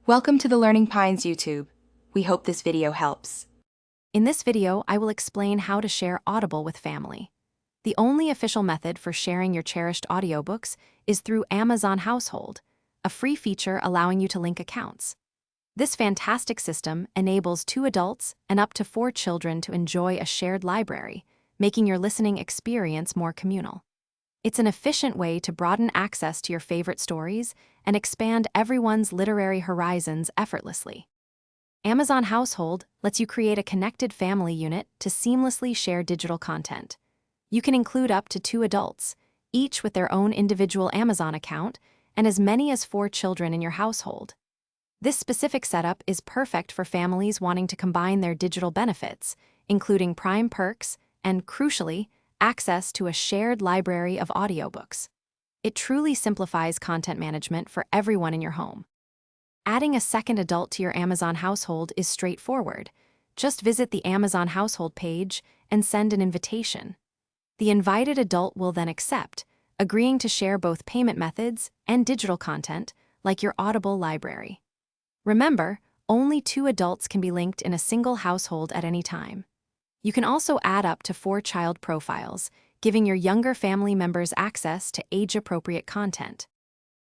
Welcome to the Learning Pines YouTube. We hope this video helps. In this video, I will explain how to share Audible with family. The only official method for sharing your cherished audiobooks is through Amazon Household, a free feature allowing you to link accounts. This fantastic system enables 2 adults and up to 4 children to enjoy a shared library, making your listening experience more communal. It's an efficient way to broaden access to your favorite stories and expand everyone's literary horizons effortlessly. Amazon Household lets you create a connected family unit to seamlessly share digital content. You can include up to 2 adults, each with their own individual Amazon account, and as many as 4 children in your household. This specific setup is perfect for families wanting to combine their digital benefits, including Prime perks and, crucially, access to a shared library of audiobooks. It truly simplifies content management for everyone in your home. Adding a second adult to your Amazon household is straightforward. Just visit the Amazon household page and send an invitation. The invited adult will then accept, agreeing to share both payment methods and digital content, like your Audible library. Remember, only 2 adults can be linked in a single household at any time. You can also add up to 4 child profiles, giving your younger family members access to age-appropriate content.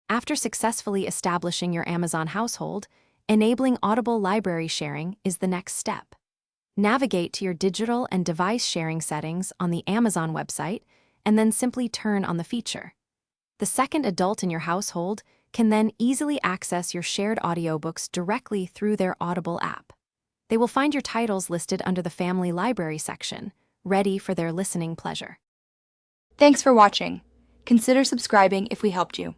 After successfully establishing your Amazon household, enabling Audible library sharing is the next step. Navigate to your digital and device sharing settings on the Amazon website and then simply turn on the feature. The second adult in your household can then easily access your shared audiobooks directly through their Audible app. They will find your titles listed under the Family Library section, ready for their listening pleasure. Thanks for watching. Consider subscribing if we helped you.